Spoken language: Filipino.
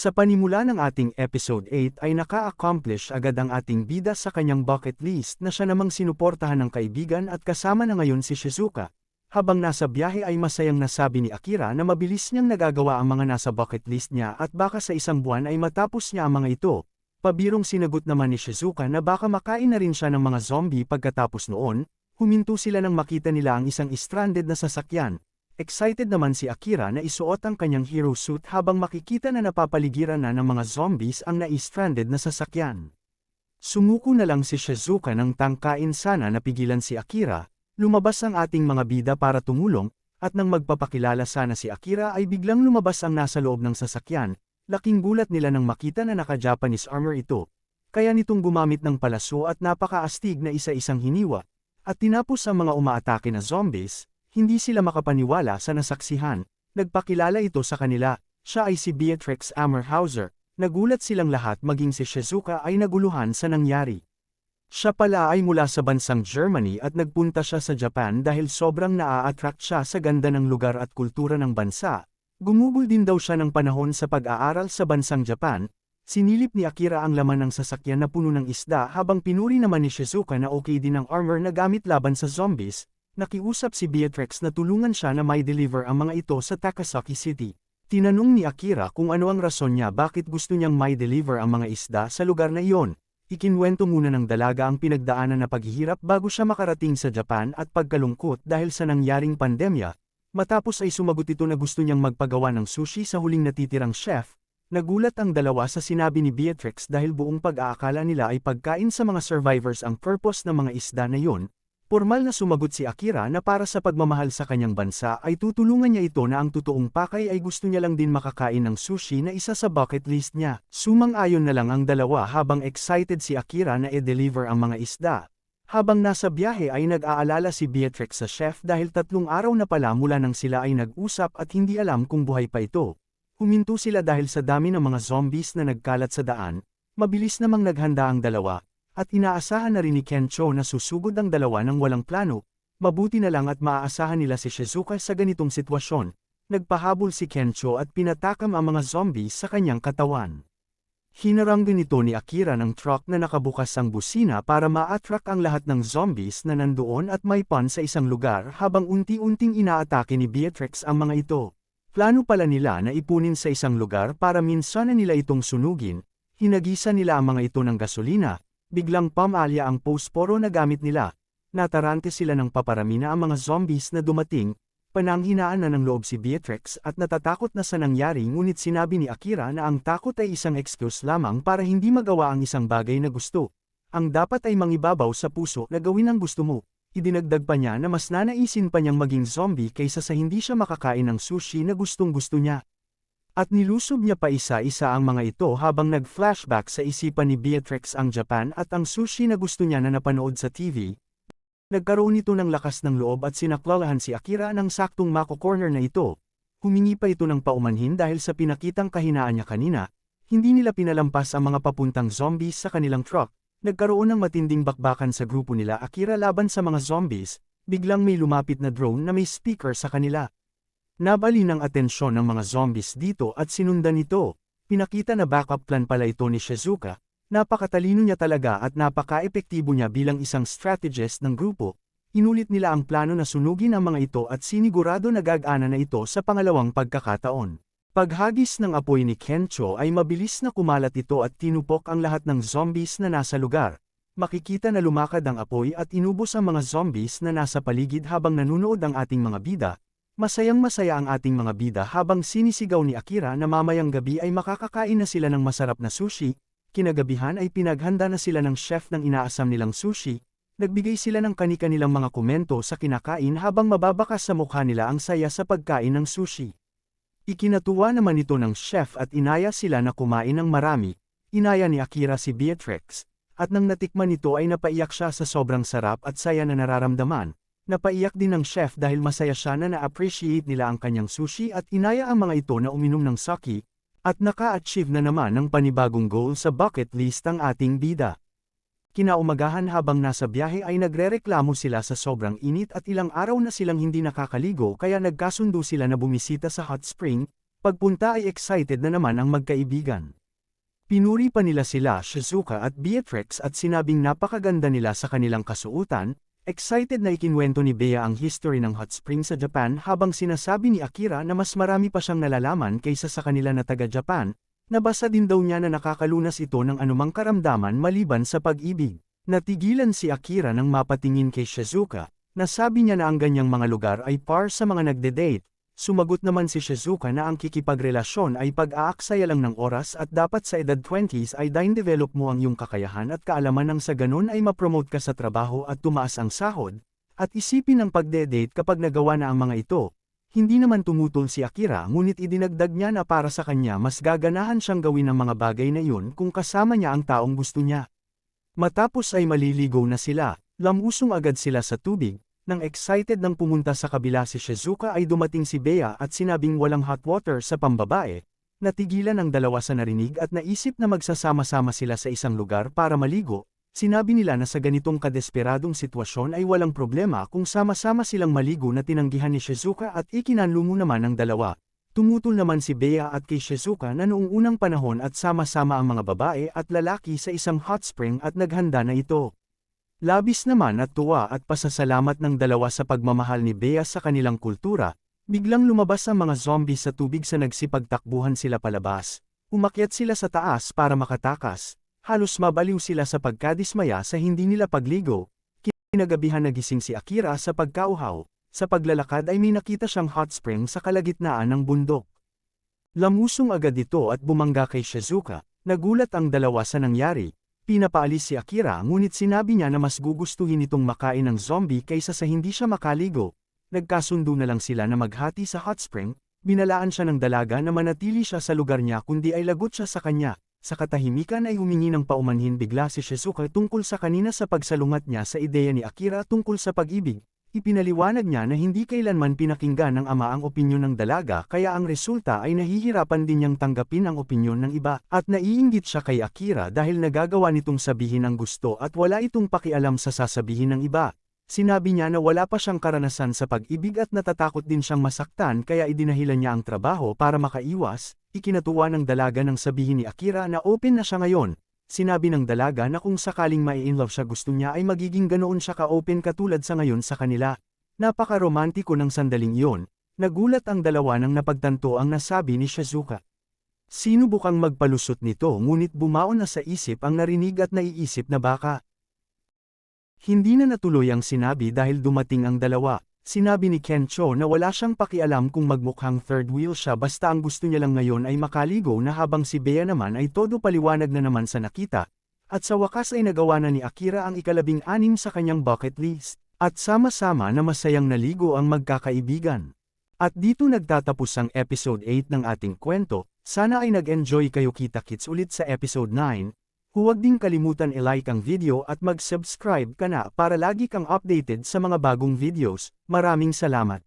Sa panimula ng ating episode 8 ay naka-accomplish agad ang ating bida sa kanyang bucket list na siya namang sinuportahan ng kaibigan at kasama na ngayon si Shizuka. Habang nasa biyahe ay masayang nasabi ni Akira na mabilis niyang nagagawa ang mga nasa bucket list niya at baka sa isang buwan ay matapos niya ang mga ito. Pabirong sinagot naman ni Shizuka na baka makain na rin siya ng mga zombie pagkatapos noon. Huminto sila nang makita nila ang isang stranded na sasakyan. Excited naman si Akira na isuot ang kanyang hero suit habang makikita na napapaligiran na ng mga zombies ang na-stranded na sasakyan. Sumuko na lang si Shizuka nang tangkain sana na pigilan si Akira. Lumabas ang ating mga bida para tumulong, at nang magpapakilala sana si Akira ay biglang lumabas ang nasa loob ng sasakyan. Laking gulat nila nang makita na naka-Japanese armor ito. Kaya nitong gumamit ng palaso at napakaastig na isa-isang hiniwa. At tinapos ang mga umaatake na zombies, hindi sila makapaniwala sa nasaksihan. Nagpakilala ito sa kanila, siya ay si Beatrix Ammerhauser. Nagulat silang lahat maging si Shizuka ay naguluhan sa nangyari. Siya pala ay mula sa bansang Germany at nagpunta siya sa Japan dahil sobrang naa-attract siya sa ganda ng lugar at kultura ng bansa. Gumugol din daw siya ng panahon sa pag-aaral sa bansang Japan. Sinilip ni Akira ang laman ng sasakyan na puno ng isda habang pinuri naman ni Shizuka na okay din ang armor na gamit laban sa zombies. Nakiusap si Beatrix na tulungan siya na may deliver ang mga ito sa Takasaki City. Tinanong ni Akira kung ano ang rason niya bakit gusto niyang may deliver ang mga isda sa lugar na iyon. Ikinwento muna ng dalaga ang pinagdaanan na paghihirap bago siya makarating sa Japan at pagkalungkot dahil sa nangyaring pandemya. Matapos ay sumagot ito na gusto niyang magpagawa ng sushi sa huling natitirang chef. Nagulat ang dalawa sa sinabi ni Beatrix dahil buong pag-aakala nila ay pagkain sa mga survivors ang purpose ng mga isda na yun. Formal na sumagot si Akira na para sa pagmamahal sa kanyang bansa ay tutulungan niya ito na ang totoong pakay ay gusto niya lang din makakain ng sushi na isa sa bucket list niya. Sumang-ayon na lang ang dalawa habang excited si Akira na i-deliver ang mga isda. Habang nasa biyahe ay nag-aalala si Beatrix sa chef dahil 3 araw na pala mula nang sila ay nag-usap at hindi alam kung buhay pa ito. Huminto sila dahil sa dami ng mga zombies na nagkalat sa daan. Mabilis namang naghanda ang dalawa. At inaasahan na rin ni Kencho na susugod ang dalawa ng walang plano. Mabuti na lang at maaasahan nila si Shizuka sa ganitong sitwasyon. Nagpahabol si Kencho at pinatakam ang mga zombies sa kanyang katawan. Hinarang din ito ni Akira ng truck na nakabukas ang busina para ma-attract ang lahat ng zombies na nandoon at may pan sa isang lugar habang unti-unting inaatake ni Beatrix ang mga ito. Plano pala nila na ipunin sa isang lugar para minsan na nila itong sunugin. Hinagisa nila ang mga ito ng gasolina. Biglang pamalya ang posporo na gamit nila. Natarante sila ng paparami na ang mga zombies na dumating. Pananghinaan na ng loob si Beatrix at natatakot na sa nangyari ngunit sinabi ni Akira na ang takot ay isang excuse lamang para hindi magawa ang isang bagay na gusto. Ang dapat ay mangibabaw sa puso na gawin ang gusto mo. Idinagdag pa niya na mas nanaisin pa niyang maging zombie kaysa sa hindi siya makakain ng sushi na gustong-gusto niya. At nilusob niya pa isa-isa ang mga ito habang nag-flashback sa isipan ni Beatrix ang Japan at ang sushi na gusto niya na napanood sa TV. Nagkaroon ito ng lakas ng loob at sinaklalahan si Akira ng saktong mako-corner na ito. Humingi pa ito ng paumanhin dahil sa pinakitang kahinaan niya kanina. Hindi nila pinalampas ang mga papuntang zombies sa kanilang truck. Nagkaroon ng matinding bakbakan sa grupo nila Akira laban sa mga zombies. Biglang may lumapit na drone na may speaker sa kanila. Nabali ng atensyon ng mga zombies dito at sinundan ito. Pinakita na backup plan pala ito ni Shizuka. Napakatalino niya talaga at napaka-epektibo niya bilang isang strategist ng grupo. Inulit nila ang plano na sunugin ang mga ito at sinigurado na gagana na ito sa pangalawang pagkakataon. Paghagis ng apoy ni Kencho ay mabilis na kumalat ito at tinupok ang lahat ng zombies na nasa lugar. Makikita na lumakad ang apoy at inubos ang mga zombies na nasa paligid habang nanunood ang ating mga bida. Masayang-masaya ang ating mga bida habang sinisigaw ni Akira na mamayang gabi ay makakakain na sila ng masarap na sushi. Kinagabihan ay pinaghanda na sila ng chef ng inaasam nilang sushi. Nagbigay sila ng kani-kanilang mga komento sa kinakain habang mababakas sa mukha nila ang saya sa pagkain ng sushi. Ikinatuwa naman ito ng chef at inaya sila na kumain ng marami. Inaya ni Akira si Beatrix. At nang natikman nito ay napaiyak siya sa sobrang sarap at saya na nararamdaman. Napaiyak din ng chef dahil masaya siya na na-appreciate nila ang kanyang sushi at inaya ang mga ito na uminom ng sake, at naka-achieve na naman ng panibagong goal sa bucket list ang ating bida. Kinaumagahan habang nasa biyahe ay nagrereklamo sila sa sobrang init at ilang araw na silang hindi nakakaligo kaya nagkasundo sila na bumisita sa hot spring. Pagpunta ay excited na naman ang magkaibigan. Pinuri pa nila sila Shizuka at Beatrix at sinabing napakaganda nila sa kanilang kasuotan. Excited na ikinwento ni Bea ang history ng hot spring sa Japan habang sinasabi ni Akira na mas marami pa siyang nalalaman kaysa sa kanila na taga-Japan. Nabasa din daw niya na nakakalunas ito ng anumang karamdaman maliban sa pag-ibig. Natigilan si Akira nang mapatingin kay Shizuka. Nasabi niya na ang ganyang mga lugar ay par sa mga nagde-date. Sumagot naman si Shizuka na ang kikipagrelasyon ay pag-aaksaya lang ng oras at dapat sa edad 20s ay develop mo ang iyong kakayahan at kaalaman nang sa ganun ay ma-promote ka sa trabaho at tumaas ang sahod, at isipin ang pagde-date kapag nagawa na ang mga ito. Hindi naman tumutol si Akira ngunit idinagdag niya na para sa kanya mas gaganahan siyang gawin ang mga bagay na iyon kung kasama niya ang taong gusto niya. Matapos ay maliligo na sila, lamusong agad sila sa tubig. Nang excited nang pumunta sa kabila si Shizuka ay dumating si Bea at sinabing walang hot water sa pambabae. Natigilan ang dalawa sa narinig at naisip na magsasama-sama sila sa isang lugar para maligo. Sinabi nila na sa ganitong kadesperadong sitwasyon ay walang problema kung sama-sama silang maligo na tinanggihan ni Shizuka at ikinanlumo naman ng dalawa. Tumutol naman si Bea at kay Shizuka na noong unang panahon at sama-sama ang mga babae at lalaki sa isang hot spring at naghanda na ito. Labis naman at tuwa at pasasalamat ng dalawa sa pagmamahal ni Bea sa kanilang kultura, biglang lumabas ang mga zombie sa tubig sa nagsipagtakbuhan sila palabas. Umakyat sila sa taas para makatakas, halos mabaliw sila sa pagkadismaya sa hindi nila pagligo. Kinagabihan nagising si Akira sa pagkauhaw, sa paglalakad ay may nakita siyang hot spring sa kalagitnaan ng bundok. Lamusong agad ito at bumangga kay Shizuka, nagulat ang dalawa sa nangyari. Pinapaalis si Akira ngunit sinabi niya na mas gugustuhin itong makain ng zombie kaysa sa hindi siya makaligo. Nagkasundo na lang sila na maghati sa hot spring, binalaan siya ng dalaga na manatili siya sa lugar niya kundi ay lagot siya sa kanya. Sa katahimikan ay humingi ng paumanhin bigla si Shizuka tungkol sa kanina sa pagsalungat niya sa ideya ni Akira tungkol sa pag-ibig. Ipinaliwanag niya na hindi kailanman pinakinggan ng ama ang opinyon ng dalaga kaya ang resulta ay nahihirapan din niyang tanggapin ang opinyon ng iba at naiinggit siya kay Akira dahil nagagawa nitong sabihin ang gusto at wala itong pakialam sa sasabihin ng iba. Sinabi niya na wala pa siyang karanasan sa pag-ibig at natatakot din siyang masaktan kaya idinahilan niya ang trabaho para makaiwas. Ikinatuwa ng dalaga nang sabihin ni Akira na open na siya ngayon. Sinabi ng dalaga na kung sakaling mai-inlove siya gusto niya ay magiging ganoon siya ka-open katulad sa ngayon sa kanila. Napaka-romantiko ng sandaling iyon. Nagulat ang dalawa nang napagtanto ang nasabi ni Shizuka. Sinubukang magpalusot nito ngunit bumaon na sa isip ang narinig at naiisip na baka. Hindi na natuloy ang sinabi dahil dumating ang dalawa. Sinabi ni Kencho na wala siyang pakialam kung magmukhang third wheel siya basta ang gusto niya lang ngayon ay makaligo na habang si Bea naman ay todo paliwanag na naman sa nakita. At sa wakas ay nagawa na ni Akira ang ika-16 sa kanyang bucket list. At sama-sama na masayang naligo ang magkakaibigan. At dito nagtatapos ang episode 8 ng ating kwento. Sana ay nag-enjoy kayo, kita-kits ulit sa episode 9. Huwag ding kalimutan i-like ang video at mag-subscribe ka na para lagi kang updated sa mga bagong videos. Maraming salamat.